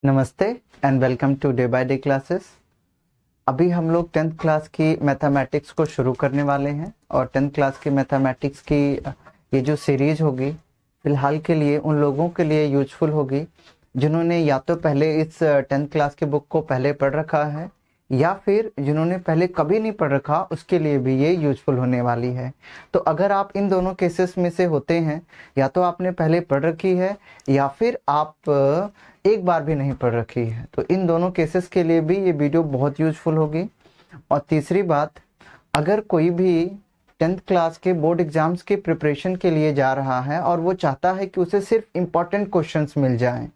नमस्ते and welcome to day by day classes. अभी हम लोग 10th क्लास की मैथमेटिक्स को शुरू करने वाले हैं और 10th क्लास की मैथमेटिक्स की ये जो सीरीज होगी फ़िलहाल के लिए उन लोगों के लिए यूजफुल होगी जिन्होंने या तो पहले इस 10th क्लास की बुक को पहले पढ़ रखा है या फिर जिन्होंने पहले कभी नहीं पढ़ रखा उसके लिए भी ये यूजफुल होने वाली है। तो अगर आप इन दोनों केसेस में से होते हैं, या तो आपने पहले पढ़ रखी है या फिर आप एक बार भी नहीं पढ़ रखी है, तो इन दोनों केसेस के लिए भी ये वीडियो बहुत यूजफुल होगी। और तीसरी बात, अगर कोई भी 10th क्लास के बोर्ड एग्जाम्स के प्रिपरेशन के लिए जा रहा है और वो चाहता है कि उसे सिर्फ इम्पॉर्टेंट क्वेश्चंस मिल जाएं,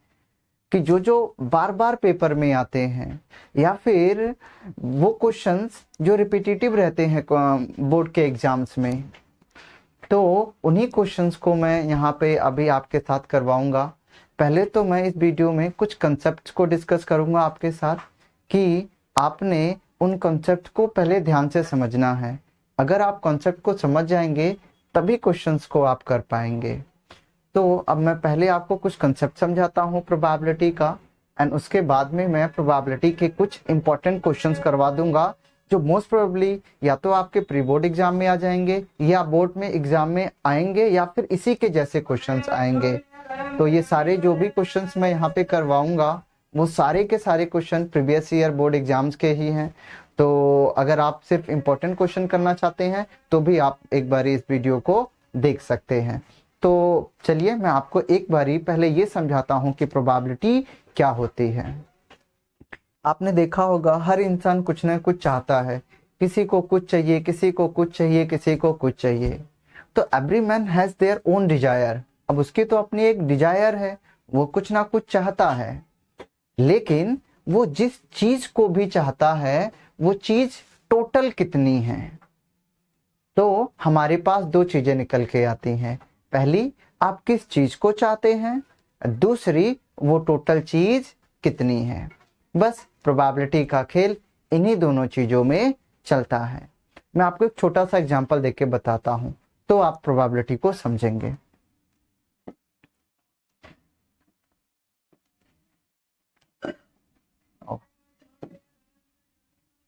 कि जो बार बार पेपर में आते हैं या फिर वो क्वेश्चंस जो रिपीटेटिव रहते हैं बोर्ड के एग्जाम्स में, तो उन्हीं क्वेश्चंस को मैं यहाँ पे अभी आपके साथ करवाऊंगा। पहले तो मैं इस वीडियो में कुछ कंसेप्ट्स को डिस्कस करूंगा आपके साथ कि आपने उन कंसेप्ट को पहले ध्यान से समझना है। अगर आप कंसेप्ट को समझ जाएंगे तभी क्वेश्चंस को आप कर पाएंगे। तो अब मैं पहले आपको कुछ कंसेप्ट समझाता हूँ प्रोबेबिलिटी का, एंड उसके बाद में मैं प्रोबेबिलिटी के कुछ इंपॉर्टेंट क्वेश्चंस करवा दूंगा जो मोस्ट प्रोबेबली या तो आपके प्री बोर्ड एग्जाम में आ जाएंगे या बोर्ड में एग्जाम में आएंगे या फिर इसी के जैसे क्वेश्चंस आएंगे। तो ये सारे जो भी क्वेश्चंस मैं यहाँ पे करवाऊंगा वो सारे के सारे question previous year board exams के ही हैं। तो अगर आप सिर्फ इम्पोर्टेंट क्वेश्चन करना चाहते हैं तो भी आप एक बार इस वीडियो को देख सकते हैं। तो चलिए मैं आपको एक बारी पहले ये समझाता हूँ कि प्रोबेबिलिटी क्या होती है। आपने देखा होगा हर इंसान कुछ ना कुछ चाहता है, किसी को कुछ चाहिए, किसी को कुछ चाहिए, किसी को कुछ चाहिए। तो every man has their own desire. अब उसकी तो अपनी एक डिजायर है, वो कुछ ना कुछ चाहता है, लेकिन वो जिस चीज को भी चाहता है वो चीज टोटल कितनी है। तो हमारे पास दो चीजें निकल के आती हैं। पहली, आप किस चीज को चाहते हैं, दूसरी वो टोटल चीज कितनी है। बस प्रोबेबिलिटी का खेल इन्हीं दोनों चीजों में चलता है। मैं आपको एक छोटा सा एग्जांपल देके बताता हूं तो आप प्रोबेबिलिटी को समझेंगे।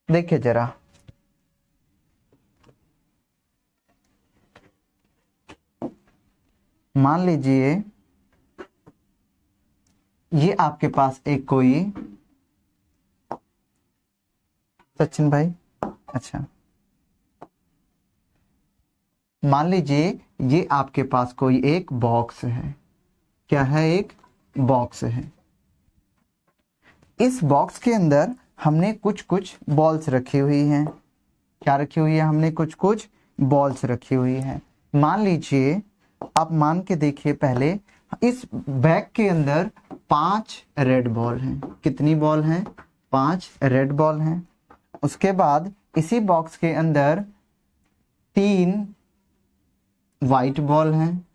देखिए जरा, मान लीजिए ये आपके पास एक कोई सचिन भाई, अच्छा, मान लीजिए ये आपके पास कोई एक बॉक्स है। क्या है? एक बॉक्स है। इस बॉक्स के अंदर हमने कुछ कुछ बॉल्स रखी हुई हैं। क्या रखी हुई है? हमने कुछ कुछ बॉल्स रखी हुई है। मान लीजिए, आप मान के देखिए पहले, इस बैग के अंदर 5 रेड बॉल हैं। कितनी बॉल हैं? 5 रेड बॉल हैं। उसके बाद इसी बॉक्स के अंदर 3 वाइट बॉल हैं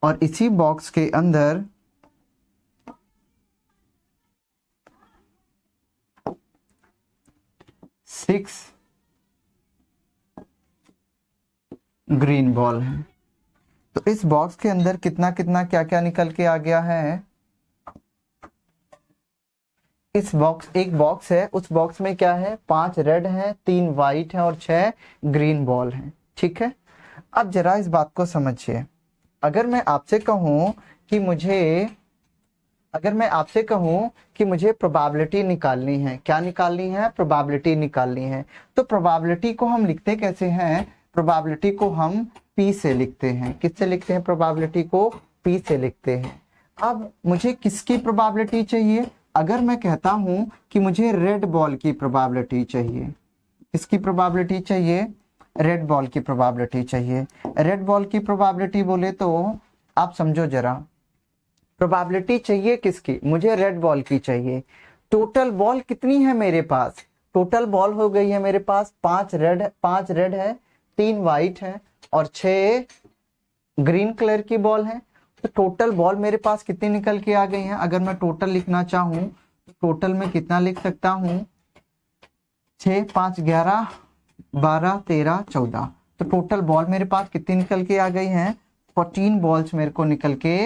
और इसी बॉक्स के अंदर 6 ग्रीन बॉल हैं। तो इस बॉक्स के अंदर कितना कितना क्या क्या निकल के आ गया है? इस बॉक्स, एक बॉक्स है, उस बॉक्स में क्या है? 5 रेड हैं, 3 वाइट हैं और 6 ग्रीन बॉल हैं। ठीक है, अब जरा इस बात को समझिए। अगर मैं आपसे कहूं कि मुझे प्रोबेबिलिटी निकालनी है, क्या निकालनी है? प्रोबेबिलिटी निकालनी है। तो प्रोबेबिलिटी को हम लिखते कैसे हैं? प्रोबेबिलिटी को हम P से लिखते हैं। किससे लिखते हैं? प्रोबेबिलिटी को P से लिखते हैं। अब मुझे किसकी प्रोबेबिलिटी चाहिए? अगर मैं कहता हूं कि मुझे रेड बॉल की प्रोबेबिलिटी चाहिए, किसकी प्रोबेबिलिटी चाहिए? रेड बॉल की प्रोबेबिलिटी चाहिए। रेड बॉल की प्रोबेबिलिटी बोले तो आप समझो जरा, प्रोबेबिलिटी चाहिए किसकी? मुझे रेड बॉल की चाहिए। टोटल बॉल कितनी है मेरे पास? टोटल बॉल हो गई है मेरे पास 5 रेड है, 3 वाइट है और 6 ग्रीन कलर की बॉल है। तो टोटल बॉल मेरे पास कितनी निकल के आ गई हैं? अगर मैं टोटल लिखना चाहूं तो टोटल में कितना लिख सकता हूं? 6, 5, 11, 12, 13, 14। तो टोटल बॉल मेरे पास कितनी निकल के आ गई हैं? 14 बॉल्स मेरे को निकल के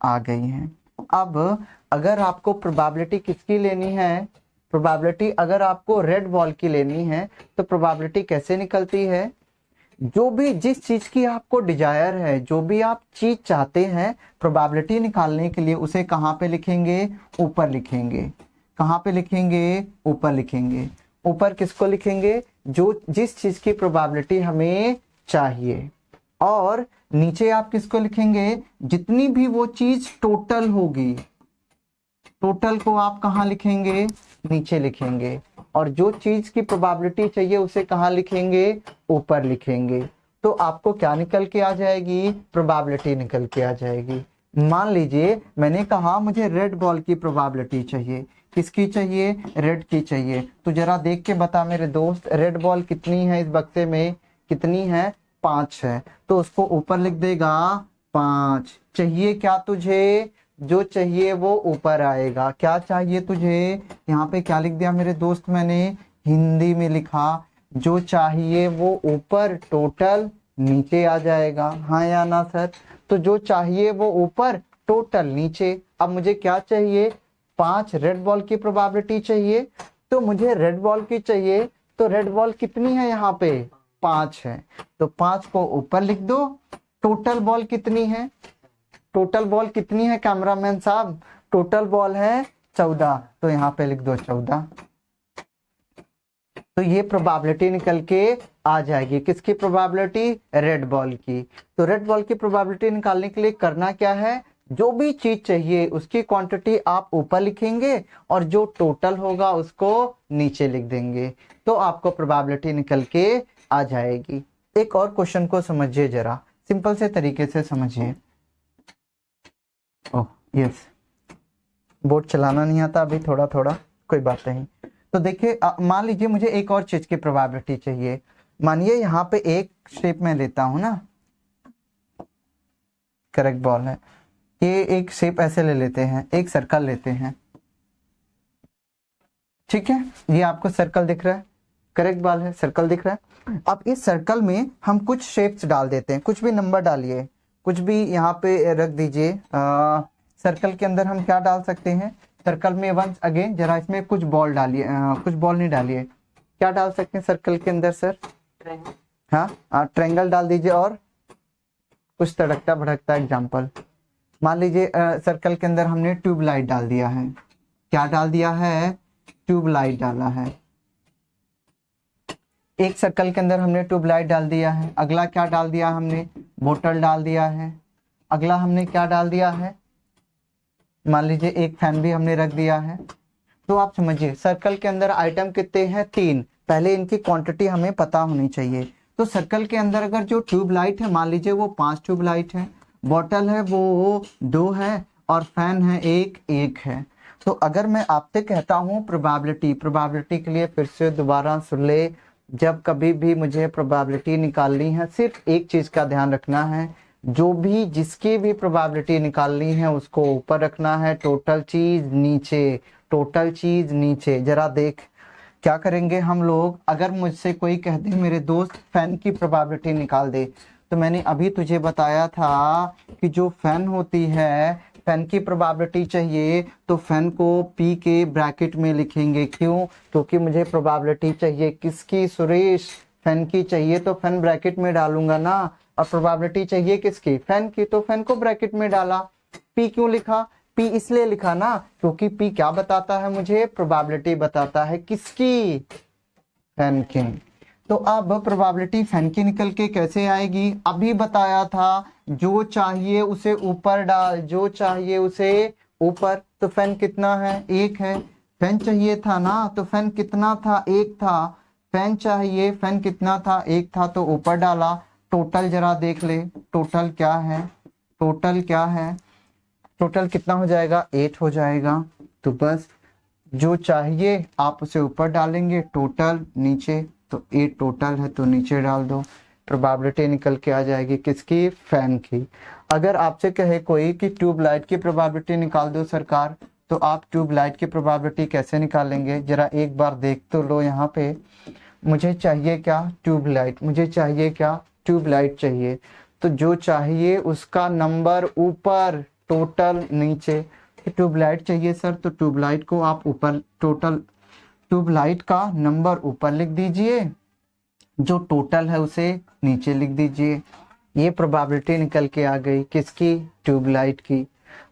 आ गई हैं। अब अगर आपको प्रोबेबिलिटी किसकी लेनी है, प्रोबेबिलिटी अगर आपको रेड बॉल की लेनी है तो प्रोबेबिलिटी कैसे निकलती है, जो भी जिस चीज की आपको डिजायर है, जो भी आप चीज चाहते हैं प्रोबेबिलिटी निकालने के लिए, उसे कहाँ पे लिखेंगे, ऊपर लिखेंगे। कहाँ पे लिखेंगे, ऊपर लिखेंगे। ऊपर किसको लिखेंगे, जो जिस चीज की प्रोबेबिलिटी हमें चाहिए। और नीचे आप किसको लिखेंगे, जितनी भी वो चीज टोटल होगी, टोटल को आप कहाँ लिखेंगे, नीचे लिखेंगे। और जो चीज की प्रोबेबिलिटी चाहिए उसे कहाँ लिखेंगे, ऊपर लिखेंगे। तो आपको क्या निकल के आ जाएगी, प्रोबेबिलिटी निकल के आ जाएगी। मान लीजिए मैंने कहा मुझे रेड बॉल की प्रोबेबिलिटी चाहिए, किसकी चाहिए, रेड की चाहिए। तो जरा देख के बता मेरे दोस्त, रेड बॉल कितनी है इस बक्से में, कितनी है, 5 है। तो उसको ऊपर लिख देगा 5। चाहिए क्या तुझे, जो चाहिए वो ऊपर आएगा। क्या चाहिए तुझे, यहाँ पे क्या लिख दिया मेरे दोस्त मैंने, हिंदी में लिखा, जो चाहिए वो ऊपर, टोटल नीचे आ जाएगा। हाँ या ना सर, तो जो चाहिए वो ऊपर, टोटल नीचे। अब मुझे क्या चाहिए, 5 रेड बॉल की प्रोबेबिलिटी चाहिए, तो मुझे रेड बॉल की चाहिए। तो रेड बॉल कितनी है, यहाँ पे 5 है, तो 5 को ऊपर लिख दो। टोटल बॉल कितनी है, टोटल बॉल कितनी है कैमरामैन साहब, टोटल बॉल है 14, तो यहाँ पे लिख दो 14। तो ये प्रोबेबिलिटी निकल के आ जाएगी, किसकी प्रोबेबिलिटी, रेड बॉल की। तो रेड बॉल की प्रोबेबिलिटी निकालने के लिए करना क्या है, जो भी चीज चाहिए उसकी क्वांटिटी आप ऊपर लिखेंगे और जो टोटल होगा उसको नीचे लिख देंगे, तो आपको प्रोबेबिलिटी निकल के आ जाएगी। एक और क्वेश्चन को समझिए जरा, सिंपल से तरीके से समझिए। ओह यस, बोर्ड चलाना नहीं आता अभी, थोड़ा थोड़ा, कोई बात नहीं। तो देखिए मान लीजिए मुझे एक और चीज की प्रोबेबिलिटी चाहिए। मानिए यहाँ पे एक शेप में लेता हूं ना, करेक्ट बॉल है, ये एक शेप ऐसे ले लेते हैं, एक सर्कल लेते हैं, ठीक है, ये आपको सर्कल दिख रहा है, करेक्ट बॉल है, सर्कल दिख रहा है। अब इस सर्कल में हम कुछ शेप्स डाल देते हैं, कुछ भी नंबर डालिए, कुछ भी यहाँ पे रख दीजिए। सर्कल के अंदर हम क्या डाल सकते हैं, सर्कल में वंस अगेन जरा इसमें कुछ बॉल डालिए, कुछ बॉल नहीं डालिए, क्या डाल सकते हैं सर्कल के अंदर सर, हाँ ट्रायंगल डाल दीजिए, और कुछ तड़कता भड़कता एग्जाम्पल। मान लीजिए सर्कल के अंदर हमने ट्यूबलाइट डाल दिया है, क्या डाल दिया है, ट्यूबलाइट डाला है। एक सर्कल के अंदर हमने ट्यूबलाइट डाल दिया है, अगला क्या डाल दिया हमने, बोतल डाल दिया है, अगला हमने क्या डाल दिया है, मान लीजिए एक फैन भी हमने रख दिया है। तो आप समझिए सर्कल के अंदर आइटम कितने हैं, 3। पहले इनकी क्वांटिटी हमें पता होनी चाहिए। तो सर्कल के अंदर अगर जो ट्यूबलाइट है मान लीजिए वो 5 ट्यूबलाइट है, बॉटल है वो 2 है, और फैन है एक है। तो अगर मैं आपसे कहता हूँ प्रोबेबिलिटी के लिए फिर से दोबारा सुन ले, जब कभी भी मुझे प्रोबेबिलिटी निकालनी है सिर्फ एक चीज का ध्यान रखना है, जो भी जिसकी भी प्रोबेबिलिटी निकालनी है उसको ऊपर रखना है, टोटल चीज नीचे, टोटल चीज नीचे। जरा देख क्या करेंगे हम लोग, अगर मुझसे कोई कह दे मेरे दोस्त फैन की प्रोबेबिलिटी निकाल दे, तो मैंने अभी तुझे बताया था कि जो फैन होती है, फैन की प्रोबेबिलिटी चाहिए तो फैन को पी के ब्रैकेट में लिखेंगे। क्यों, क्योंकि मुझे प्रोबेबिलिटी चाहिए किसकी, सुरेश, फैन की चाहिए तो फैन ब्रैकेट में डालूंगा ना, और प्रोबेबिलिटी चाहिए किसकी, फैन की, तो फैन को ब्रैकेट में डाला। पी क्यों लिखा, पी इसलिए लिखा ना क्योंकि पी क्या बताता है मुझे, प्रोबेबिलिटी बताता है किसकी, फैन की। तो अब प्रोबेबिलिटी फैन की निकल के कैसे आएगी, अभी बताया था, जो चाहिए उसे ऊपर डाल, जो चाहिए उसे ऊपर। तो फैन कितना है, 1 है, फैन चाहिए था ना, तो फैन कितना था, 1 था, फैन चाहिए, फैन कितना था, 1 था, तो ऊपर डाला। टोटल जरा देख ले, टोटल क्या है, टोटल क्या है, टोटल कितना हो जाएगा, 8 हो जाएगा। तो बस जो चाहिए आप उसे ऊपर डालेंगे, टोटल नीचे, तो 8 टोटल है तो नीचे डाल दो, प्रोबेबिलिटी निकल के आ जाएगी किसकी, फैन की। अगर आपसे कहे कोई कि ट्यूबलाइट की प्रोबेबिलिटी निकाल दो सरकार, तो आप ट्यूबलाइट की प्रोबेबिलिटी कैसे निकालेंगे, जरा एक बार देख तो लो। यहाँ पे मुझे चाहिए क्या, ट्यूबलाइट, मुझे चाहिए क्या, ट्यूबलाइट चाहिए, तो जो चाहिए उसका नंबर ऊपर, टोटल नीचे। ट्यूबलाइट चाहिए सर, तो ट्यूबलाइट को आप ऊपर टोटल ट्यूबलाइट का नंबर ऊपर लिख दीजिए, जो टोटल है उसे नीचे लिख दीजिए। ये प्रोबेबिलिटी निकल के आ गई किसकी, ट्यूबलाइट की।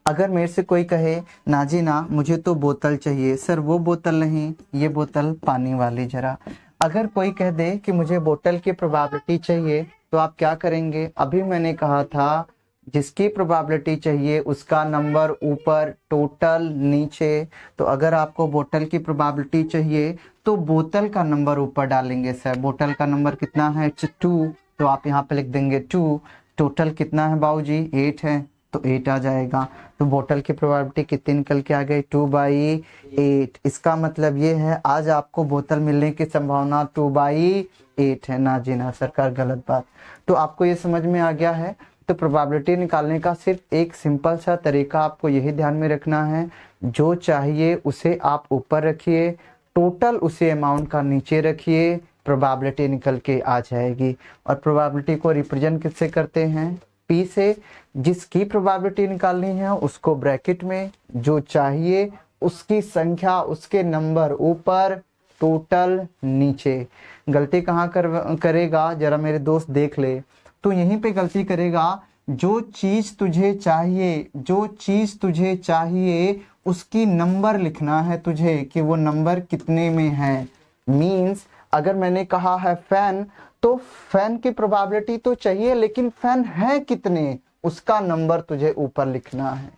अगर मेरे से कोई कहे ना जी ना मुझे तो बोतल चाहिए, सर वो बोतल नहीं, ये बोतल पानी वाली जरा। अगर कोई कह दे कि मुझे बोतल की प्रोबेबिलिटी चाहिए तो आप क्या करेंगे, अभी मैंने कहा था जिसकी प्रोबेबिलिटी चाहिए उसका नंबर ऊपर, टोटल नीचे। तो अगर आपको बोतल की प्रोबेबिलिटी चाहिए तो बोतल का नंबर ऊपर डालेंगे सर। बोतल का नंबर कितना है, 2, तो आप यहाँ पे लिख देंगे 2। टोटल कितना है बाबूजी, 8 है, तो 8 आ जाएगा। तो बोतल की प्रोबेबिलिटी कितनी निकल के आ गई, 2/8। इसका मतलब ये है आज आपको बोतल मिलने की संभावना 2/8 है। ना जी ना सरकार, गलत बात। तो आपको ये समझ में आ गया है। तो प्रोबेबिलिटी निकालने का सिर्फ एक सिंपल सा तरीका आपको यही ध्यान में रखना है, जो चाहिए उसे आप ऊपर रखिए, टोटल उसे अमाउंट का नीचे रखिए, प्रोबेबिलिटी निकल के आ जाएगी। और प्रोबेबिलिटी को रिप्रेजेंट किससे करते हैं, पी से। जिसकी प्रोबेबिलिटी निकालनी है उसको ब्रैकेट में, जो चाहिए उसकी संख्या उसके नंबर ऊपर, टोटल नीचे। गलती कहाँ करेगा जरा मेरे दोस्त देख ले, तो यहीं पे गलती करेगा। जो चीज तुझे चाहिए, जो चीज तुझे चाहिए उसकी नंबर लिखना है तुझे कि वो नंबर कितने में है। मींस अगर मैंने कहा है फैन, तो फैन की प्रोबेबिलिटी तो चाहिए लेकिन फैन है कितने उसका नंबर तुझे ऊपर लिखना है,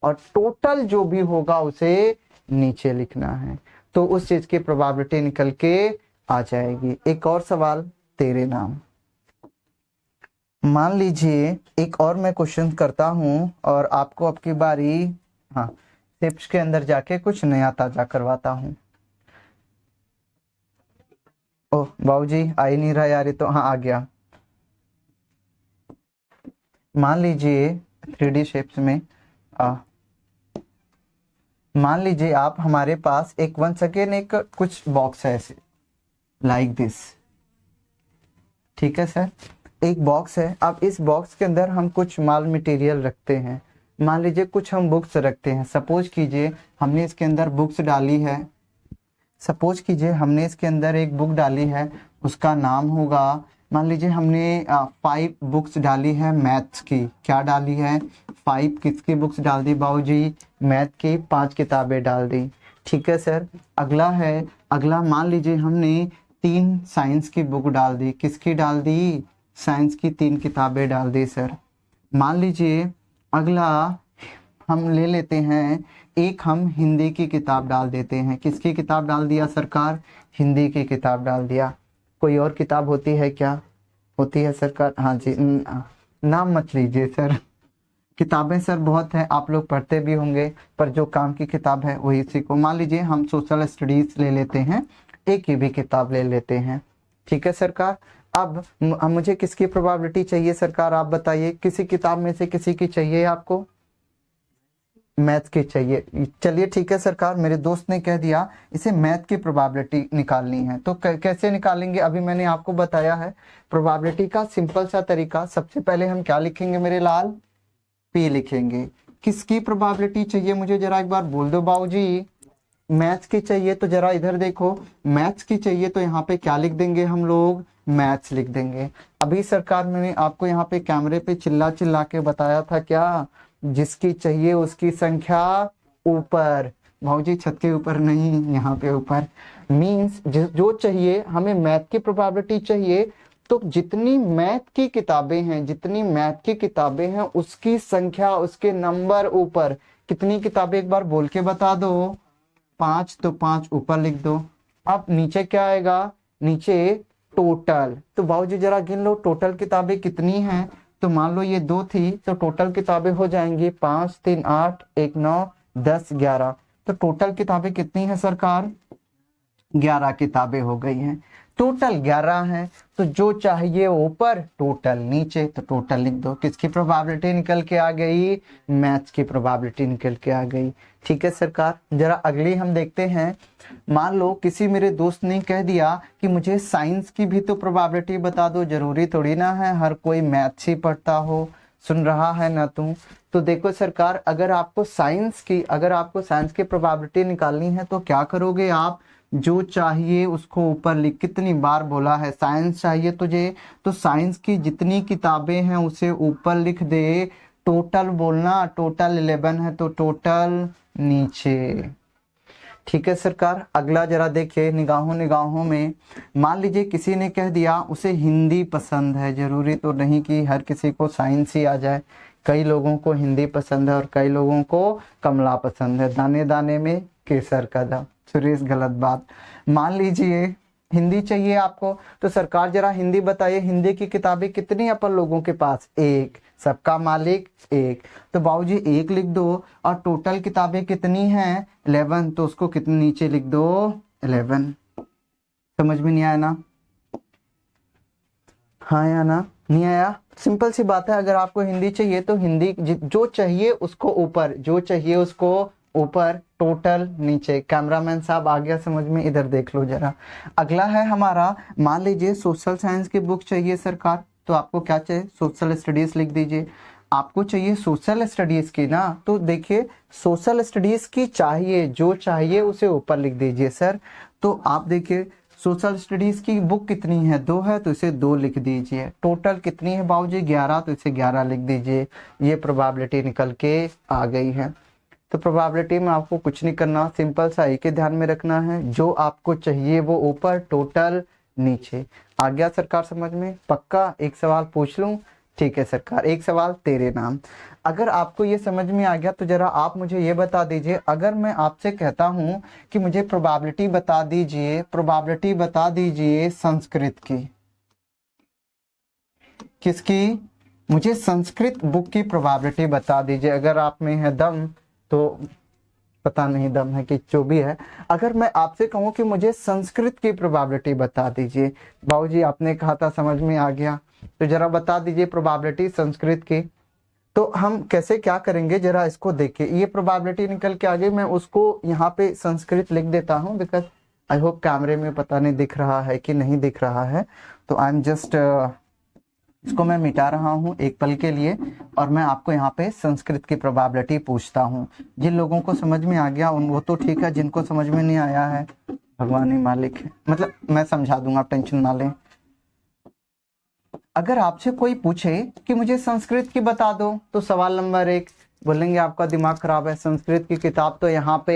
और टोटल जो भी होगा उसे नीचे लिखना है। तो उस चीज की प्रोबेबिलिटी निकल के आ जाएगी। एक और सवाल तेरे नाम। मान लीजिए एक और मैं क्वेश्चन करता हूं और आपको अब की बारी टिप्स के अंदर जाके कुछ नया ताजा करवाता हूं। ओह बाबूजी आ ही नहीं रहा यार, ये तो आ गया। मान लीजिए 3D शेप्स में मान लीजिए आप हमारे पास एक वंस अगेन एक कुछ बॉक्स है ऐसे लाइक दिस, ठीक है सर। एक बॉक्स है, अब इस बॉक्स के अंदर हम कुछ माल मटेरियल रखते हैं। मान लीजिए कुछ हम बुक्स रखते हैं। सपोज कीजिए हमने इसके अंदर बुक्स डाली है, सपोज कीजिए हमने इसके अंदर एक बुक डाली है, उसका नाम होगा, मान लीजिए हमने 5 बुक्स डाली है मैथ्स की। क्या डाली है, 5 किसकी बुक्स डाल दी बाबूजी, मैथ की 5 किताबें डाल दी, ठीक है सर। अगला मान लीजिए हमने 3 साइंस की बुक डाल दी। किसकी डाल दी, साइंस की 3 किताबें डाल दी सर। मान लीजिए अगला हम ले लेते हैं, एक हम हिंदी की किताब डाल देते हैं। किसकी किताब डाल दिया सरकार, हिंदी की किताब डाल दिया। कोई और किताब होती है क्या, होती है सरकार, हाँ जी, नाम मत लीजिए सर। किताबें सर बहुत हैं, आप लोग पढ़ते भी होंगे, पर जो काम की किताब है वही इसी को। मान लीजिए हम सोशल स्टडीज ले लेते हैं, एक ही भी किताब ले लेते हैं, ठीक है सरकार। अब मुझे किसकी प्रोबेबिलिटी चाहिए सरकार, आप बताइए। किसी किताब में से किसी की चाहिए आपको, मैथ की चाहिए। चलिए ठीक है सरकार, मेरे दोस्त ने कह दिया इसे मैथ की प्रोबेबिलिटी निकालनी है, तो कैसे निकालेंगे अभी मैंने आपको बताया है। प्रोबेबिलिटी का सिंपल सा तरीका, सबसे पहले हम क्या लिखेंगे मेरे लाल, पी लिखेंगे। किसकी प्रोबेबिलिटी चाहिए मुझे जरा एक बार बोल दो बाबूजी, मैथ्स की चाहिए, तो जरा इधर देखो, मैथ्स की चाहिए तो यहाँ पे क्या लिख देंगे हम लोग, मैथ्स लिख देंगे। अभी सरकार मैंने आपको यहाँ पे कैमरे पे चिल्ला चिल्ला के बताया था क्या, जिसकी चाहिए उसकी संख्या ऊपर। भाऊजी छत के ऊपर नहीं, यहाँ पे ऊपर। मींस जो चाहिए हमें मैथ की प्रोबेबिलिटी चाहिए, तो जितनी मैथ की किताबें हैं, जितनी मैथ की किताबें हैं उसकी संख्या उसके नंबर ऊपर। कितनी किताबें एक बार बोल के बता दो, 5, तो 5 ऊपर लिख दो। अब नीचे क्या आएगा, नीचे टोटल। तो बाबूजी जरा गिन लो टोटल किताबें कितनी हैं, तो मान लो ये 2 थी, तो टोटल किताबें हो जाएंगी 5, 3, 8, 1, 9, 10, 11। तो टोटल किताबें कितनी है सरकार, 11 किताबें हो गई हैं। टोटल 11 है, तो जो चाहिए ऊपर, टोटल नीचे, तो टोटल लिख दो। किसकी प्रोबेबिलिटी निकल के आ गई, मैथ्स की प्रोबेबिलिटी निकल के आ गई, ठीक है सरकार। जरा अगली हम देखते हैं। मान लो किसी मेरे दोस्त ने कह दिया कि मुझे साइंस की भी तो प्रोबेबिलिटी बता दो। जरूरी थोड़ी ना है हर कोई मैथ्स ही पढ़ता हो, सुन रहा है ना तू। तो देखो सरकार, अगर आपको साइंस की प्रोबेबिलिटी निकालनी है तो क्या करोगे आप, जो चाहिए उसको ऊपर लिख, कितनी बार बोला है साइंस चाहिए तुझे, तो साइंस की जितनी किताबें हैं उसे ऊपर लिख दे। टोटल बोलना, टोटल 11 है तो टोटल नीचे। ठीक है सरकार, अगला जरा देखिए निगाहों में। मान लीजिए किसी ने कह दिया उसे हिंदी पसंद है, जरूरी तो नहीं कि हर किसी को साइंस ही आ जाए, कई लोगों को हिंदी पसंद है और कई लोगों को कमला पसंद है, दाने दाने में केसर का दाम। सुरेश गलत बात। मान लीजिए हिंदी चाहिए आपको, तो सरकार जरा हिंदी बताइए, हिंदी की किताबें कितनी अपन लोगों के पास, एक, सबका मालिक एक, तो बाबूजी एक लिख दो। और टोटल किताबें कितनी हैं 11, तो उसको कितने नीचे लिख दो 11। समझ में नहीं आया ना, हाँ या ना, नहीं आया, सिंपल सी बात है। अगर आपको हिंदी चाहिए तो हिंदी जो चाहिए उसको ऊपर, जो चाहिए उसको ऊपर, टोटल नीचे। कैमरामैन साहब आ गया समझ में, इधर देख लो जरा। अगला है हमारा, मान लीजिए सोशल साइंस की बुक चाहिए सरकार, तो आपको क्या चाहिए, सोशल स्टडीज लिख दीजिए। आपको चाहिए सोशल स्टडीज की ना, तो देखिए सोशल स्टडीज की चाहिए, जो चाहिए उसे ऊपर लिख दीजिए सर। तो आप देखिए सोशल स्टडीज की बुक कितनी है, 2 है, तो इसे 2 लिख दीजिए। टोटल कितनी है बाबूजी 11, तो इसे 11 लिख दीजिए। ये प्रोबेबिलिटी निकल के आ गई है। तो प्रोबेबिलिटी में आपको कुछ नहीं करना, सिंपल सा एक ही ध्यान में रखना है, जो आपको चाहिए वो ऊपर, टोटल नीचे। आ गया सरकार समझ में, पक्का? एक सवाल पूछ लूं? ठीक है सरकार, एक सवाल तेरे नाम। अगर आपको ये समझ में आ गया तो जरा आप मुझे ये बता दीजिए, अगर मैं आपसे कहता हूं कि मुझे प्रोबेबिलिटी बता दीजिए, प्रोबेबिलिटी बता दीजिए संस्कृत की, किसकी, मुझे संस्कृत बुक की प्रोबेबिलिटी बता दीजिए। अगर आप में है दम तो, पता नहीं दम है कि जो भी है, अगर मैं आपसे कहूं कि मुझे संस्कृत की प्रोबेबिलिटी बता दीजिए। बाबूजी आपने कहा था समझ में आ गया, तो जरा बता दीजिए प्रोबेबिलिटी संस्कृत की। तो हम कैसे क्या करेंगे जरा इसको देखिए, ये प्रोबेबिलिटी निकल के आ गई, मैं उसको यहाँ पे संस्कृत लिख देता हूँ, बिकॉज आई होप कैमरे में पता नहीं दिख रहा है कि नहीं दिख रहा है, तो आई एम जस्ट इसको मैं मिटा रहा हूँ एक पल के लिए, और मैं आपको यहाँ पे संस्कृत की प्रोबेबिलिटी पूछता हूँ। जिन लोगों को समझ में आ गया उन वो तो ठीक है, जिनको समझ में नहीं आया है भगवान ही मालिक है, मतलब मैं समझा दूंगा, आप टेंशन ना लें। अगर आपसे कोई पूछे कि मुझे संस्कृत की बता दो, तो सवाल नंबर 1 बोलेंगे आपका दिमाग खराब है, संस्कृत की किताब तो यहाँ पे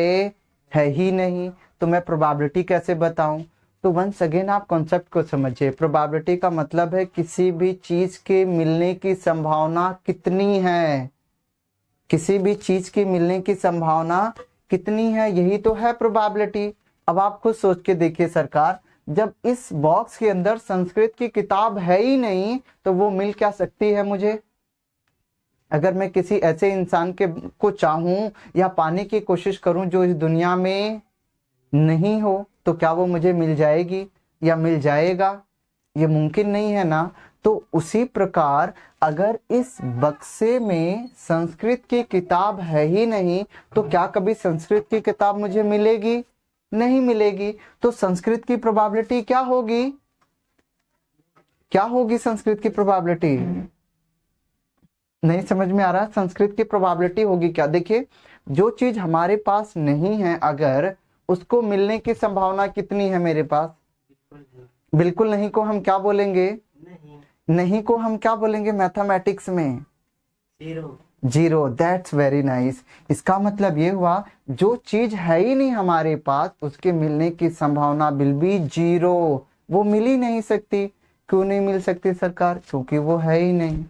है ही नहीं, तो मैं प्रोबेबिलिटी कैसे बताऊं। तो वंस अगेन आप कॉन्सेप्ट को समझिए, प्रोबेबिलिटी का मतलब है किसी भी चीज के मिलने की संभावना कितनी है, किसी भी चीज के मिलने की संभावना कितनी है, यही तो है प्रोबेबिलिटी। अब आप खुद सोच के देखिए सरकार, जब इस बॉक्स के अंदर संस्कृत की किताब है ही नहीं तो वो मिल क्या सकती है मुझे। अगर मैं किसी ऐसे इंसान के को चाहूं या पाने की कोशिश करूं जो इस दुनिया में नहीं हो, तो क्या वो मुझे मिल जाएगी या मिल जाएगा, ये मुमकिन नहीं है ना। तो उसी प्रकार अगर इस बक्से में संस्कृत की किताब है ही नहीं तो क्या कभी संस्कृत की किताब मुझे मिलेगी, नहीं मिलेगी। तो संस्कृत की प्रोबेबिलिटी क्या होगी, क्या होगी संस्कृत की प्रोबेबिलिटी, नहीं समझ में आ रहा, संस्कृत की प्रोबेबिलिटी होगी क्या। देखिए जो चीज हमारे पास नहीं है अगर उसको मिलने की संभावना कितनी है मेरे पास, बिल्कुल नहीं को हम क्या बोलेंगे, नहीं को हम क्या बोलेंगे मैथमेटिक्स में, जीरो। That's very nice. इसका मतलब ये हुआ जो चीज है ही नहीं हमारे पास उसके मिलने की संभावना विल बी जीरो, वो मिल ही नहीं सकती। क्यों नहीं मिल सकती सरकार, क्योंकि वो है ही नहीं।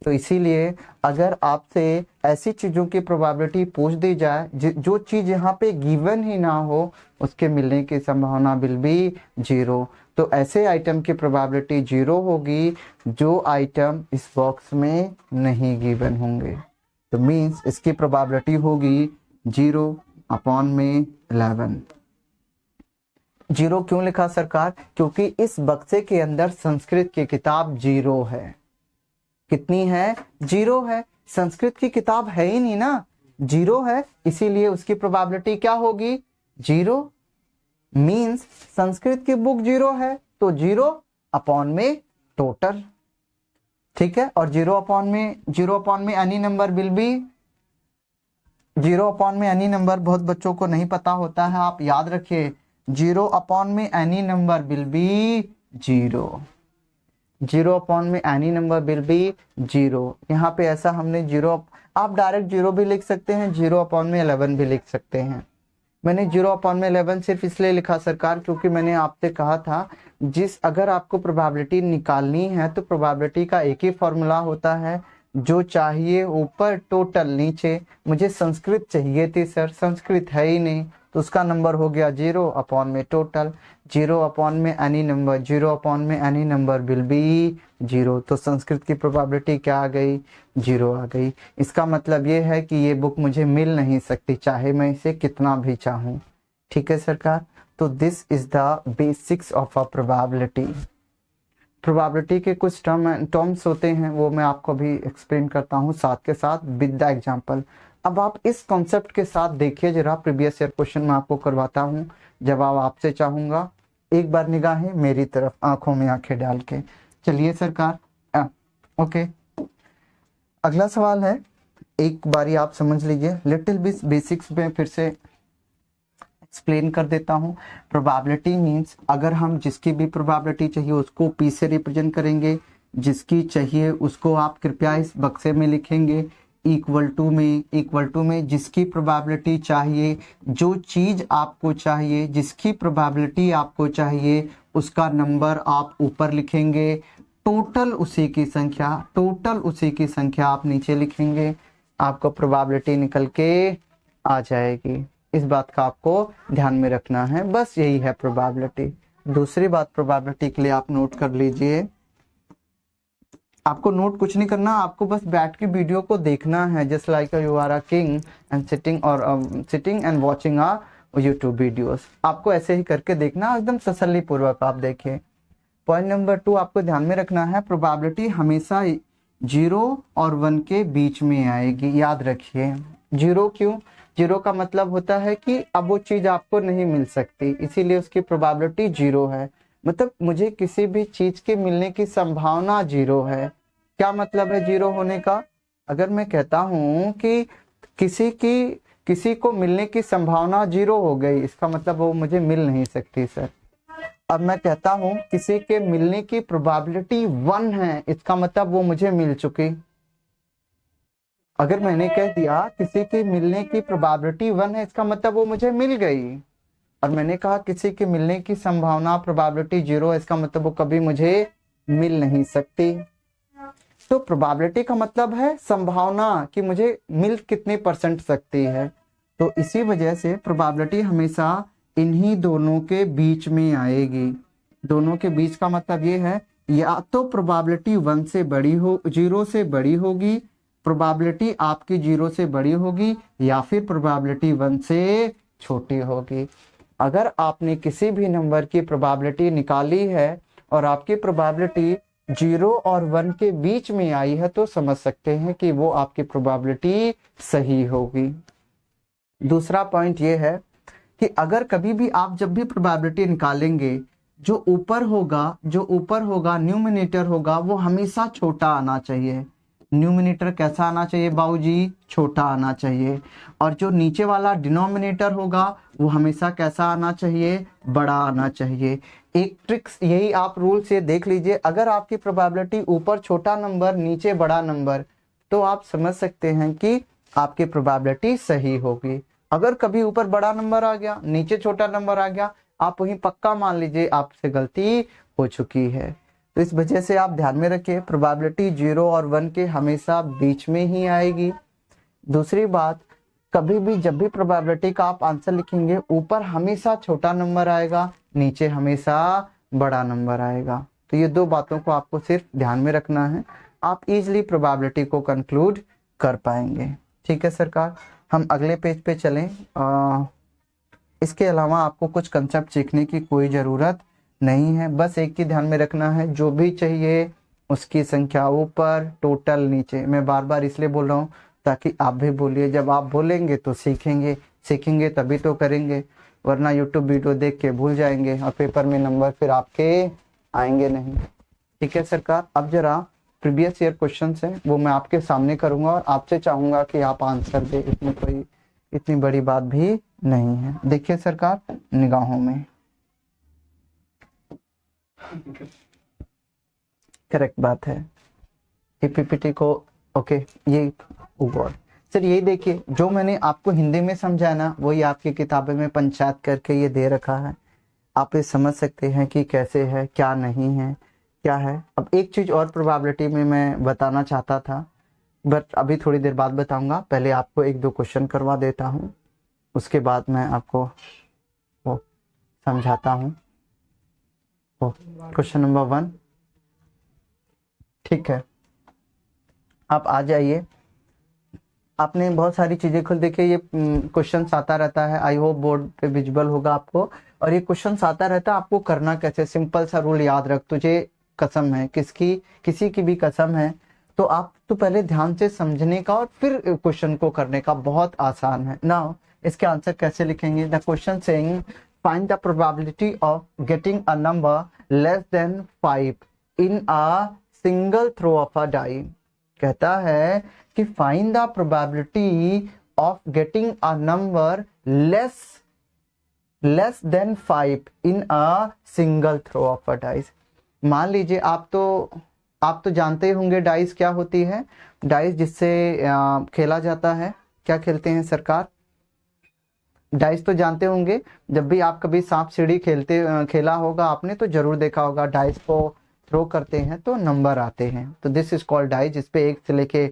तो इसीलिए अगर आपसे ऐसी चीजों की प्रोबेबिलिटी पूछ दी जाए जो चीज यहाँ पे गिवन ही ना हो उसके मिलने की संभावना विल बी जीरो। तो ऐसे आइटम की प्रोबेबिलिटी जीरो होगी जो आइटम इस बॉक्स में नहीं गिवन होंगे। तो मींस इसकी प्रोबेबिलिटी होगी 0/11। जीरो क्यों लिखा सरकार, क्योंकि इस बक्से के अंदर संस्कृत की किताब जीरो है। कितनी है, जीरो है। संस्कृत की किताब है ही नहीं ना, जीरो है, इसीलिए उसकी प्रोबेबिलिटी क्या होगी, जीरो। मींस संस्कृत की बुक जीरो है तो 0/में टोटल। ठीक है। और जीरो अपॉन में any number will be, zero upon में एनी नंबर बहुत बच्चों को नहीं पता होता है, आप याद रखिए, जीरो अपॉन में any number will be zero, zero upon में any number will be zero. यहाँ पे ऐसा हमने जीरो, आप डायरेक्ट जीरो भी लिख सकते हैं, जीरो अपॉन में 11 भी लिख सकते हैं। मैंने जीरो अपॉन में 11 सिर्फ इसलिए लिखा सरकार क्योंकि मैंने आपसे कहा था अगर आपको प्रोबेबिलिटी निकालनी है तो प्रोबेबिलिटी का एक ही फॉर्मूला होता है, जो चाहिए ऊपर टोटल नीचे। मुझे संस्कृत चाहिए थी सर, संस्कृत है ही नहीं, तो उसका नंबर हो गया जीरो अपॉन में टोटल, जीरो अपॉन में एनी नंबर, जीरो अपॉन में any number will be zero. तो संस्कृत की प्रोबेबिलिटी क्या आ गई, जीरो आ गई। इसका मतलब ये है कि ये बुक मुझे मिल नहीं सकती चाहे मैं इसे कितना भी चाहूँ। ठीक है सरकार। तो this is the basics of a probability. Probability के कुछ टर्म्स होते हैं, वो मैं आपको अभी एक्सप्लेन करता हूँ साथ के साथ विद द एग्जाम्पल। अब आप इस कॉन्सेप्ट के साथ देखिए जरा, प्रीवियस ईयर क्वेश्चन मैं आपको करवाता हूँ, जवाब आपसे चाहूंगा। एक बार निगाहें मेरी तरफ, आंखों में आंखें डाल के। चलिए सरकार, ओके। अगला सवाल है, एक बारी आप समझ लीजिए, लिटिल बिट बेसिक्स में फिर से एक्सप्लेन कर देता हूँ। प्रोबेबिलिटी मींस अगर हम जिसकी भी प्रोबेबिलिटी चाहिए उसको पी से रिप्रेजेंट करेंगे, जिसकी चाहिए उसको आप कृपया इस बक्से में लिखेंगे इक्वल टू में जिसकी प्रोबेबिलिटी चाहिए, जो चीज आपको चाहिए, जिसकी प्रोबेबिलिटी आपको चाहिए उसका नंबर आप ऊपर लिखेंगे, टोटल उसी की संख्या आप नीचे लिखेंगे, आपको प्रोबेबिलिटी निकल के आ जाएगी। इस बात का आपको ध्यान में रखना है, बस यही है प्रोबेबिलिटी। दूसरी बात प्रोबेबिलिटी के लिए आप नोट कर लीजिए, आपको नोट कुछ नहीं करना, आपको बस बैठ के वीडियो को देखना है, just like you are a king and sitting and watching a YouTube videos. आपको ऐसे ही करके देखना, एकदम तसल्ली पूर्वक आप देखिए। पॉइंट नंबर 2 आपको ध्यान में रखना है, प्रोबेबिलिटी हमेशा 0 और 1 के बीच में आएगी, याद रखिए। 0 क्यों, 0 का मतलब होता है कि अब वो चीज आपको नहीं मिल सकती, इसीलिए उसकी प्रोबेबिलिटी 0 है। मतलब मुझे किसी भी चीज के मिलने की संभावना 0 है। क्या मतलब है 0 होने का? अगर मैं कहता हूं कि किसी को मिलने की संभावना 0 हो गई, इसका मतलब वो मुझे मिल नहीं सकती सर। अब मैं कहता हूं किसी के मिलने की प्रोबेबिलिटी 1 है, इसका मतलब वो मुझे मिल चुकी। अगर मैंने कह दिया किसी के मिलने की प्रोबेबिलिटी 1 है, इसका मतलब वो मुझे मिल गई। और मैंने कहा किसी के मिलने की संभावना प्रोबेबिलिटी 0 है, इसका मतलब वो कभी मुझे मिल नहीं सकती। तो प्रोबेबिलिटी का मतलब है संभावना कि मुझे मिल कितने % सकती है। तो इसी वजह से प्रोबेबिलिटी हमेशा इन्हीं दोनों के बीच में आएगी। दोनों के बीच का मतलब ये है, या तो प्रोबेबिलिटी 1 से बड़ी हो, 0 से बड़ी होगी, प्रोबेबिलिटी आपकी 0 से बड़ी होगी, या फिर प्रोबेबिलिटी 1 से छोटी होगी। अगर आपने किसी भी नंबर की प्रोबेबिलिटी निकाली है और आपकी प्रोबेबिलिटी 0 और 1 के बीच में आई है, तो समझ सकते हैं कि वो आपकी प्रोबेबिलिटी सही होगी। दूसरा पॉइंट ये है कि अगर कभी भी आप जब भी प्रोबेबिलिटी निकालेंगे, जो ऊपर होगा न्यूमरेटर होगा, वो हमेशा छोटा आना चाहिए। न्यूमरेटर कैसा आना चाहिए बाबूजी? छोटा आना चाहिए। और जो नीचे वाला डिनोमिनेटर होगा वो हमेशा कैसा आना चाहिए? बड़ा आना चाहिए। एक ट्रिक्स यही आप रूल से देख लीजिए, अगर आपकी प्रोबेबिलिटी ऊपर छोटा नंबर नीचे बड़ा नंबर, तो आप समझ सकते हैं कि आपकी प्रोबेबिलिटी सही होगी। अगर कभी ऊपर बड़ा नंबर आ गया नीचे छोटा नंबर आ गया, आप वहीं पक्का मान लीजिए आपसे गलती हो चुकी है। तो इस वजह से आप ध्यान में रखिए, प्रोबेबिलिटी 0 और 1 के हमेशा बीच में ही आएगी। दूसरी बात, कभी भी जब भी प्रोबेबिलिटी का आप आंसर लिखेंगे, ऊपर हमेशा छोटा नंबर आएगा, नीचे हमेशा बड़ा नंबर आएगा। तो ये 2 बातों को आपको सिर्फ ध्यान में रखना है, आप इजीली प्रोबेबिलिटी को कंक्लूड कर पाएंगे। ठीक है सरकार, हम अगले पेज पे चलें। इसके अलावा आपको कुछ कंसेप्ट सीखने की कोई ज़रूरत नहीं है, बस एक ही ध्यान में रखना है, जो भी चाहिए उसकी संख्या ऊपर, टोटल नीचे। मैं बार बार इसलिए बोल रहा हूँ ताकि आप भी बोलिए, जब आप बोलेंगे तो सीखेंगे तभी तो करेंगे, वरना यूट्यूब वीडियो देख के भूल जाएंगे और पेपर में नंबर फिर आपके आएंगे नहीं। ठीक है सरकार, अब जरा प्रीवियस ईयर क्वेश्चंस हैं वो मैं आपके सामने करूंगा और आपसे चाहूंगा कि आप आंसर दे। इसमें कोई इतनी बड़ी बात भी नहीं है। देखिए सरकार निगाहों में, करेक्ट बात है। पीपीटी को ओके, ये गॉड सर यही देखिए जो मैंने आपको हिंदी में समझाया ना वही आपकी किताबें में पंचायत करके ये दे रखा है। आप ये समझ सकते हैं कि कैसे है, क्या नहीं है, क्या है। अब एक चीज और प्रोबेबिलिटी में मैं बताना चाहता था, बट अभी थोड़ी देर बाद बताऊंगा। पहले आपको एक दो क्वेश्चन करवा देता हूँ, उसके बाद मैं आपको वो समझाता हूँ। क्वेश्चन नंबर 1, ठीक है। आप आ जाइए। आपने बहुत सारी चीजें खुद देखिए, ये क्वेश्चन आता रहता है, आई होप बोर्ड पे विजिबल होगा आपको। और ये क्वेश्चन आता रहता है, आपको करना कैसे, सिंपल सा रूल याद रख, तुझे कसम है, किसी की भी कसम है, तो आप तो पहले ध्यान से समझने का और फिर क्वेश्चन को करने का, बहुत आसान है ना। इसके आंसर कैसे लिखेंगे? The question saying find the probability of getting a number less than 5 in a single throw of a die. कहता है कि find the probability of getting a number less than 5 in a single throw of a dice. मान लीजिए आप तो जानते ही होंगे dice क्या होती है। डाइस जिससे खेला जाता है, क्या खेलते हैं सरकार? डाइस तो जानते होंगे। जब भी आप कभी सांप सीढ़ी खेला होगा आपने, तो जरूर देखा होगा डाइस को थ्रो करते हैं तो नंबर आते हैं। तो दिस इज कॉल्ड डाइस, जिसपे 1 से लेके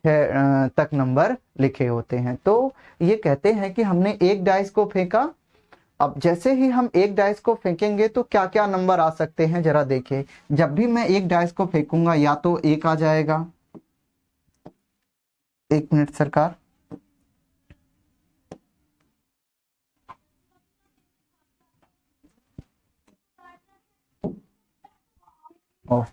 6 तक नंबर लिखे होते हैं। तो ये कहते हैं कि हमने एक डाइस को फेंका। अब जैसे ही हम एक डाइस को फेंकेंगे तो क्या क्या नंबर आ सकते हैं जरा देखिए। जब भी मैं एक डाइस को फेंकूंगा या तो 1 आ जाएगा, 1 मिनट सरकार, ओह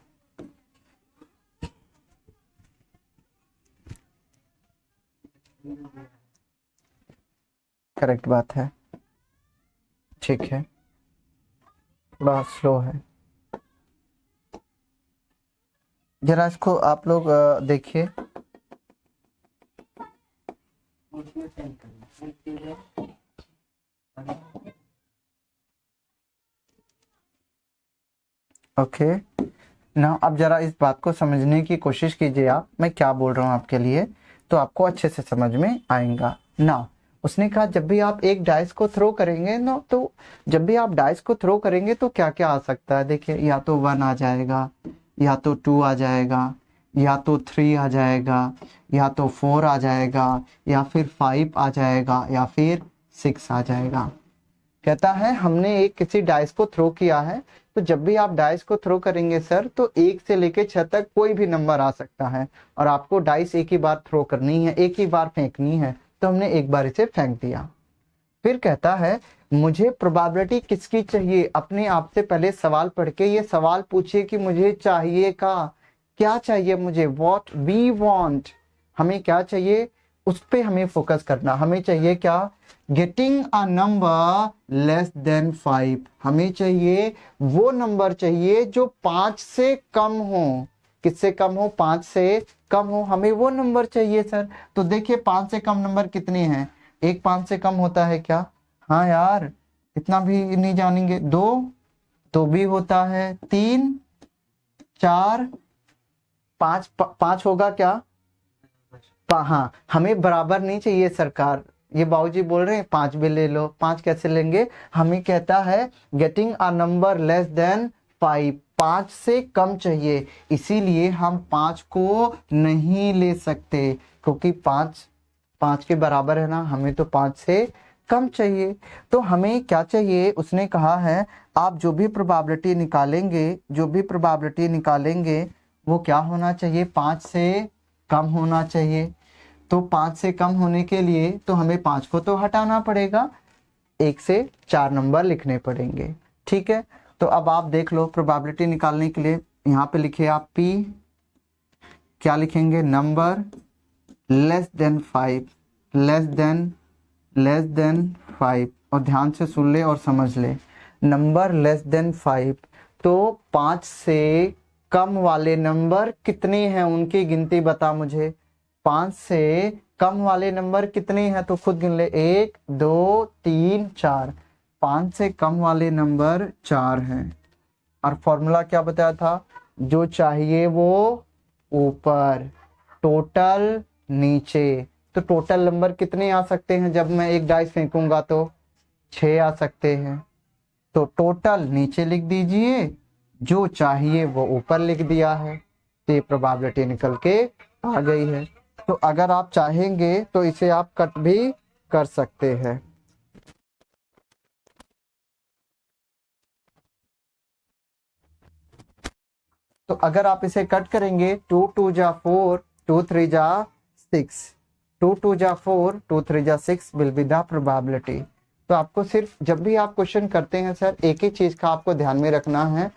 करेक्ट बात है, ठीक है, थोड़ा स्लो है। जरा इसको आप लोग देखिए। ओके ना, अब जरा इस बात को समझने की कोशिश कीजिए आप, मैं क्या बोल रहा हूँ आपके लिए, तो आपको अच्छे से समझ में आएगा ना। उसने कहा जब भी आप एक डाइस को थ्रो करेंगे ना, तो जब भी आप डाइस को थ्रो करेंगे तो क्या क्या आ सकता है देखिए। या तो 1 आ जाएगा, या तो 2 आ जाएगा, या तो 3 आ जाएगा, या तो 4 आ जाएगा, या फिर 5 आ जाएगा, या फिर 6 आ जाएगा। कहता है हमने एक किसी डाइस को थ्रो किया है, तो जब भी आप डाइस को थ्रो करेंगे सर, तो 1 से लेके 6 तक कोई भी नंबर आ सकता है, और आपको डाइस एक ही बार थ्रो करनी है, एक ही बार फेंकनी है। तो हमने एक बार इसे फेंक दिया। फिर कहता है मुझे प्रोबेबिलिटी किसकी चाहिए। अपने आप से पहले सवाल पढ़ के ये सवाल पूछिए कि मुझे चाहिए क्या चाहिए मुझे, वॉट वी वॉन्ट, हमें क्या चाहिए, उस पे हमें फोकस करना। हमें चाहिए क्या? Getting a number less than 5। हमें चाहिए वो नंबर चाहिए जो 5 से कम हो। किससे कम हो? 5 से कम हो, हमें वो नंबर चाहिए सर। तो देखिए 5 से कम नंबर कितने हैं? एक 5 से कम होता है क्या? हाँ यार, इतना भी नहीं जानेंगे। 2 भी होता है, 3, 4, 5, 5 होगा क्या? हाँ, हमें बराबर नहीं चाहिए सरकार। ये बाबूजी बोल रहे हैं 5 भी ले लो। 5 कैसे लेंगे? हमें कहता है getting a number less than 5, 5 से कम चाहिए। इसीलिए हम 5 को नहीं ले सकते, क्योंकि 5 के बराबर है ना, हमें तो 5 से कम चाहिए। तो हमें क्या चाहिए? उसने कहा है आप जो भी प्रोबेबिलिटी निकालेंगे वो क्या होना चाहिए? 5 से कम होना चाहिए। तो 5 से कम होने के लिए तो हमें 5 को तो हटाना पड़ेगा, 1 से 4 नंबर लिखने पड़ेंगे। ठीक है, तो अब आप देख लो प्रोबेबिलिटी निकालने के लिए यहाँ पे लिखे आप P, क्या लिखेंगे? Number less than 5, less than 5, और ध्यान से सुन ले और समझ ले। नंबर लेस देन 5, तो 5 से कम वाले नंबर कितने हैं उनकी गिनती बता मुझे। 5 से कम वाले नंबर कितने हैं तो खुद गिन ले। 1 2 3 4। 5 से कम वाले नंबर 4 हैं। और फॉर्मूला क्या बताया था, जो चाहिए वो ऊपर, टोटल नीचे। तो टोटल नंबर कितने आ सकते हैं जब मैं एक डाइस फेंकूंगा तो 6 आ सकते हैं। तो टोटल नीचे लिख दीजिए, जो चाहिए वो ऊपर लिख दिया है। तो ये प्रोबेबिलिटी निकल के आ गई है। तो अगर आप चाहेंगे तो इसे आप कट भी कर सकते हैं। तो अगर आप इसे कट करेंगे, 2 2 जा 4, 2 3 जा 6, 2 2 जा 4, 2 3 जा 6 विल बी द प्रोबेबिलिटी। तो आपको सिर्फ जब भी आप क्वेश्चन करते हैं सर, एक ही चीज का आपको ध्यान में रखना है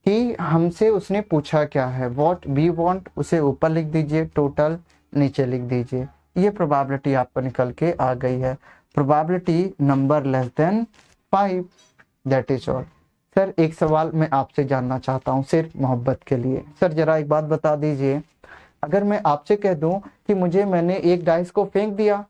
कि हमसे उसने पूछा क्या है, व्हाट वी वांट, उसे ऊपर लिख दीजिए, टोटल नीचे लिख दीजिए। ये प्रोबेबिलिटी आपको निकल के आ गई है। Probability number less than 5, that is all. Sir एक सवाल मैं आपसे जानना चाहता हूँ सिर्फ मोहब्बत के लिए। सर जरा एक बात बता दीजिए, अगर मैं आपसे कह दूं कि मैंने एक डाइस को फेंक दिया,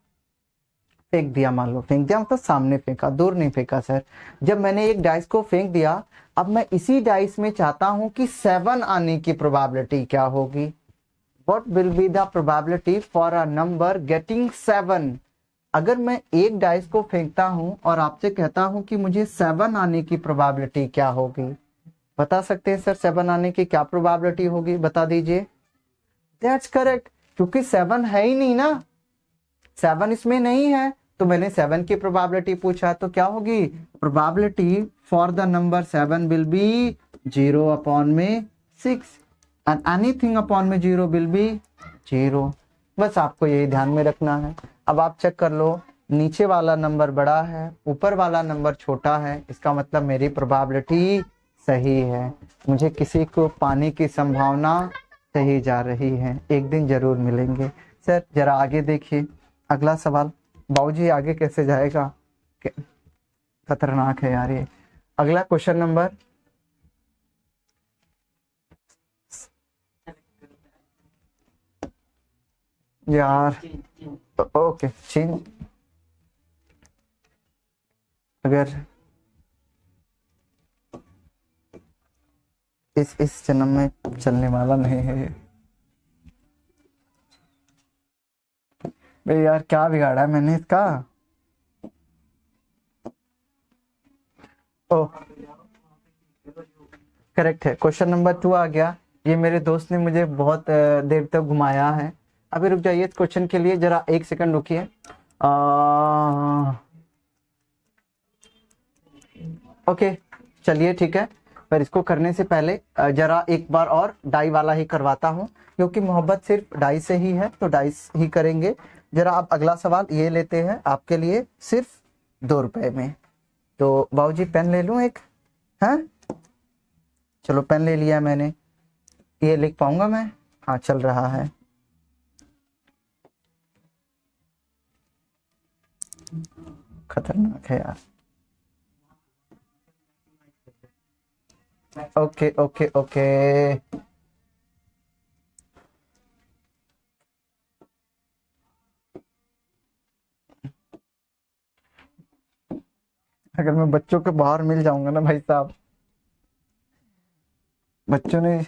मान लो फेंक दिया मतलब सामने फेंका, दूर नहीं फेंका सर। जब मैंने एक डाइस को फेंक दिया, अब मैं इसी डाइस में चाहता हूं कि 7 आने की प्रोबेबिलिटी क्या होगी। What will be the probability for a number getting 7। अगर मैं एक डाइस को फेंकता हूं और आपसे कहता हूं कि मुझे 7 आने की प्रोबेबिलिटी क्या होगी, बता सकते हैं सर 7 आने की क्या प्रोबेबिलिटी होगी, बता दीजिए। दैट्स करेक्ट, क्योंकि 7 है ही नहीं ना, 7 इसमें नहीं है, तो मैंने 7 की प्रोबेबिलिटी पूछा, तो क्या होगी probability for the number 7 will be 0 upon में 6 एंड एनीथिंग अपॉन में 0 विल बी 0। बस आपको यही ध्यान में रखना है। अब आप चेक कर लो, नीचे वाला नंबर बड़ा है, ऊपर वाला नंबर छोटा है, इसका मतलब मेरी प्रोबेबिलिटी सही है। मुझे किसी को पाने की संभावना सही जा रही है, एक दिन जरूर मिलेंगे। सर जरा आगे देखिए, अगला सवाल। बाबूजी आगे कैसे जाएगा, खतरनाक है यार ये। अगला क्वेश्चन नंबर, यार ओके चेंज, अगर इस जन्म में चलने वाला नहीं है ये। भाई यार क्या बिगाड़ा है मैंने इसका। ओ करेक्ट है, क्वेश्चन नंबर 2 आ गया। ये मेरे दोस्त ने मुझे बहुत देर तक घुमाया है। अभी रुक जाइए, इस क्वेश्चन के लिए जरा 1 सेकंड रुकिए। ओके चलिए ठीक है, पर इसको करने से पहले जरा एक बार और डाई वाला ही करवाता हूँ, क्योंकि मोहब्बत सिर्फ डाई से ही है, तो डाइस ही करेंगे। जरा आप अगला सवाल ये लेते हैं आपके लिए सिर्फ 2 रुपए में। तो बाबूजी पेन ले लूं एक, हैं? चलो पेन ले लिया मैंने, ये लिख पाऊंगा मैं? हाँ चल रहा है। खतरनाक है यार। ओके ओके ओके, अगर मैं बच्चों के बाहर मिल जाऊंगा ना भाई साहब, बच्चों ने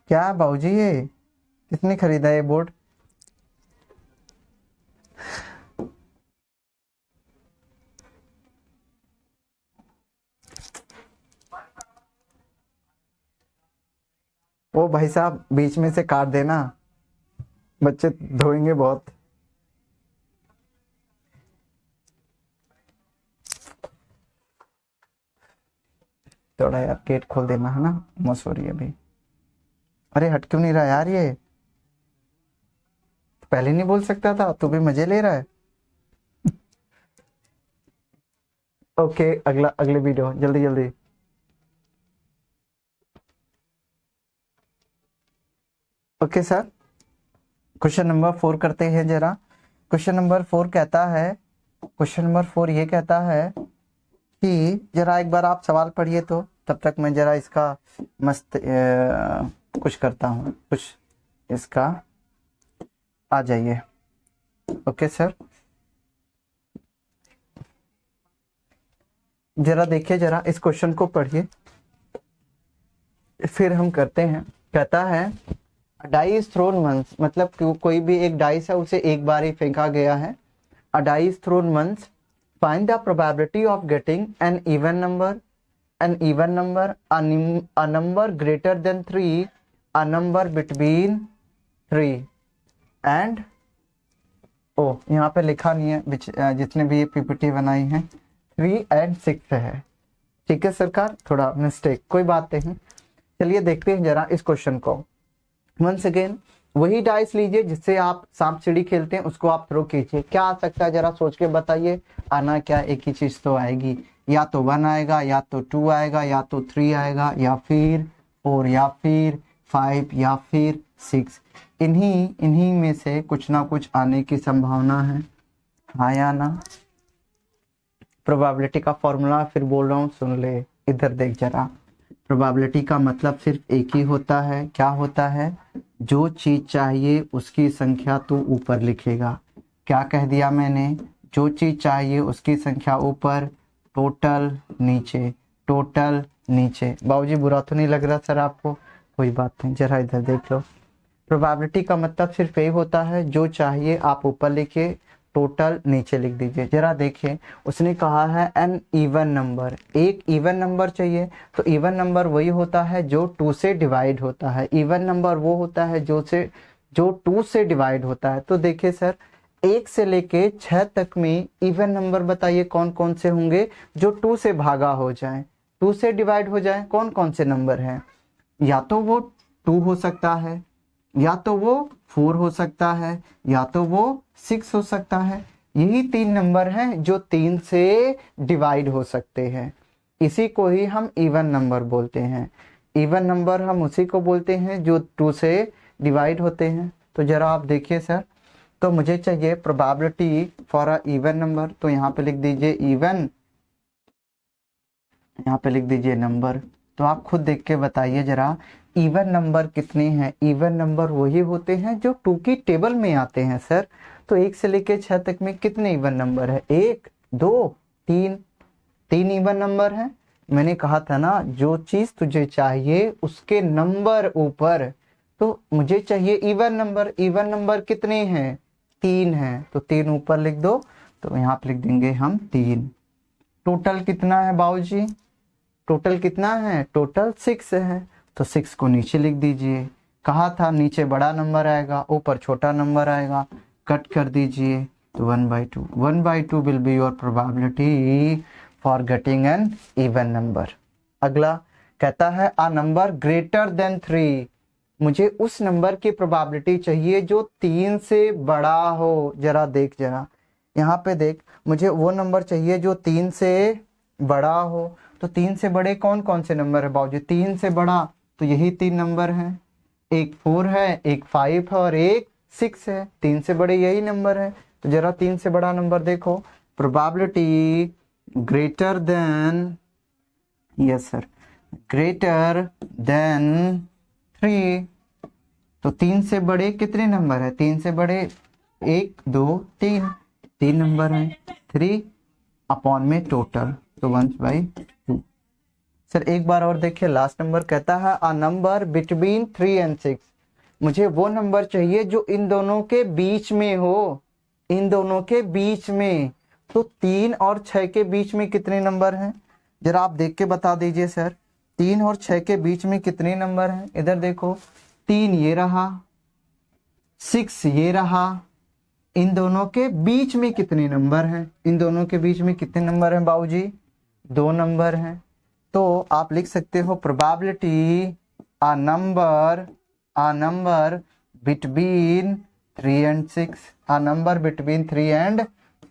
क्या बाबूजी ये किसने खरीदा ये बोर्ड? ओ भाई साहब बीच में से काट देना, बच्चे धोएंगे बहुत। थोड़ा यार गेट खोल देना है ना, मस हो रही है अभी। अरे हट क्यों नहीं रहा यार ये, पहले नहीं बोल सकता था, तू भी मजे ले रहा है। ओके अगला, अगले वीडियो जल्दी जल्दी। ओके सर, क्वेश्चन नंबर 4 करते हैं जरा। क्वेश्चन नंबर 4 कहता है, क्वेश्चन नंबर 4 ये कहता है कि जरा एक बार आप सवाल पढ़िए, तो तब तक मैं जरा इसका मस्त कुछ करता हूँ, कुछ इसका आ जाइए। ओके सर, जरा देखिए, जरा इस क्वेश्चन को पढ़िए, फिर हम करते हैं। कहता है डाई इज थ्रोन वंस, मतलब कोई भी एक डाइस है उसे एक बार ही फेंका गया है। A die is thrown once, find the probability of getting an even number, a number greater than 3, a number between 3 and यहाँ पे लिखा नहीं है, जितने भी ये पीपीटी बनाई है 3 and 6 है। ठीक है सरकार, थोड़ा मिस्टेक, कोई बात नहीं। चलिए देखते हैं जरा इस क्वेश्चन को। वंस अगेन वही डाइस लीजिए जिससे आप सांप सीढ़ी खेलते हैं, उसको आप थ्रो कीजिए। क्या आ सकता है जरा सोच के बताइए। आना क्या, एक ही चीज तो आएगी, या तो 1 आएगा, या तो 2 आएगा, या तो 3 आएगा, या फिर 4, या फिर 5, या फिर 6। इन्हीं में से कुछ ना कुछ आने की संभावना है, हाँ या ना। प्रोबेबिलिटी का फॉर्मूला फिर बोल रहा हूँ, सुन ले, इधर देख जरा। प्रोबेबिलिटी का मतलब सिर्फ एक ही होता है, क्या होता है, जो चीज चाहिए उसकी संख्या तो ऊपर लिखेगा। क्या कह दिया मैंने, जो चीज चाहिए उसकी संख्या ऊपर, टोटल नीचे, टोटल नीचे। बाबूजी बुरा तो नहीं लग रहा सर आपको, कोई बात नहीं, जरा इधर देख लो। प्रोबेबिलिटी का मतलब सिर्फ यही होता है, जो चाहिए आप ऊपर लिखिए, टोटल नीचे लिख दीजिए। जरा देखिए, उसने कहा है एन इवन नंबर, एक इवन नंबर चाहिए। तो इवन नंबर वही होता है जो 2 से डिवाइड होता है। इवन नंबर वो होता है जो 2 से डिवाइड होता है। तो देखिए सर, 1 से लेके 6 तक में इवन नंबर बताइए कौन कौन से होंगे जो 2 से भागा हो जाए, 2 से डिवाइड हो जाए। कौन कौन से नंबर हैं, या तो वो 2 हो सकता है, या तो वो 4 हो सकता है, या तो वो 6 हो सकता है। यही 3 नंबर हैं जो 3 से डिवाइड हो सकते हैं। इसी को ही हम इवन नंबर बोलते हैं। इवन नंबर हम उसी को बोलते हैं जो 2 से डिवाइड होते हैं। तो जरा आप देखिए सर, तो मुझे चाहिए probability for a even number, तो यहाँ पे लिख दीजिए इवन, यहाँ पे लिख दीजिए नंबर। तो आप खुद देख के बताइए जरा, इवन नंबर कितने हैं। इवन नंबर वही होते हैं जो 2 की टेबल में आते हैं सर। तो 1 से लेके 6 तक में कितने इवन नंबर है, 1, 2, 3, 3 इवन नंबर हैं। मैंने कहा था ना, जो चीज तुझे चाहिए उसके नंबर ऊपर, तो मुझे चाहिए इवन नंबर। इवन नंबर कितने हैं, 3 हैं, तो 3 ऊपर लिख दो। तो यहाँ पे लिख देंगे हम 3। टोटल कितना है बाबूजी, टोटल कितना है, टोटल 6 है। तो 6 को नीचे लिख दीजिए। कहा था नीचे बड़ा नंबर आएगा, ऊपर छोटा नंबर आएगा, कट कर दीजिए। तो 1/2, 1/2 will be your probability for getting an even number. अगला कहता है अ नंबर ग्रेटर देन 3, मुझे उस नंबर की प्रोबेबिलिटी चाहिए जो 3 से बड़ा हो। जरा देख, जरा यहाँ पे देख, मुझे वो नंबर चाहिए जो 3 से बड़ा हो। तो 3 से बड़े कौन कौन से नंबर है बाबूजी, 3 से बड़ा तो यही 3 नंबर हैं, एक 4 है, एक 5 है, और एक 6 है। 3 से बड़े यही नंबर है। तो जरा 3 से बड़ा नंबर देखो, probability greater than, yes sir, greater than 3। तो 3 से बड़े कितने नंबर है, 3 से बड़े 1, 2, 3 नंबर हैं। 3 अपॉन में टोटल, तो 1/2। सर एक बार और देखिए, लास्ट नंबर कहता है अ नंबर बिटवीन 3 and 6, मुझे वो नंबर चाहिए जो इन दोनों के बीच में हो, इन दोनों के बीच में। तो 3 और 6 के बीच में कितने नंबर हैं, जरा आप देख के बता दीजिए सर। 3 और 6 के बीच में कितने नंबर हैं, इधर देखो, 3 ये रहा, 6 ये रहा। इन दोनों के बीच में कितने नंबर हैं, इन दोनों के बीच में कितने नंबर हैं बाबूजी, 2 नंबर हैं। तो आप लिख सकते हो probability a number between 3 and 6, a number between 3 and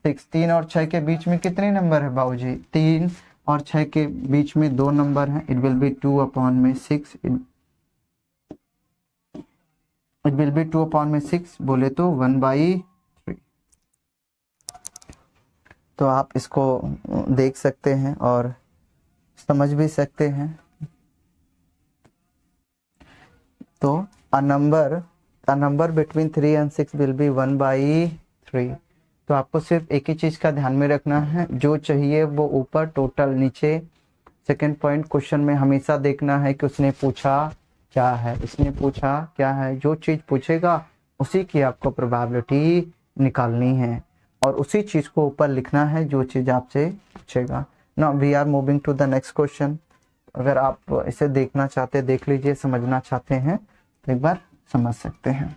6। 3 और 6 के बीच में कितने नंबर है बाबूजी, 3 और 6 के बीच में 2 नंबर हैं। It will be 2/6, it will be 2/6, बोले तो 1/3। तो आप इसको देख सकते हैं और समझ भी सकते हैं। तो a number between 3 and 6 will be 1/3। तो आपको सिर्फ एक ही चीज का ध्यान में रखना है, जो चाहिए वो ऊपर, टोटल नीचे। सेकंड पॉइंट, क्वेश्चन में हमेशा देखना है कि उसने पूछा क्या है, इसने पूछा क्या है। जो चीज पूछेगा उसी की आपको प्रोबेबिलिटी निकालनी है और उसी चीज को ऊपर लिखना है जो चीज आपसे पूछेगा। Now we are moving to the next question. अगर आप इसे देखना चाहते, देख लीजिए, समझना चाहते हैं तो एक बार समझ सकते हैं।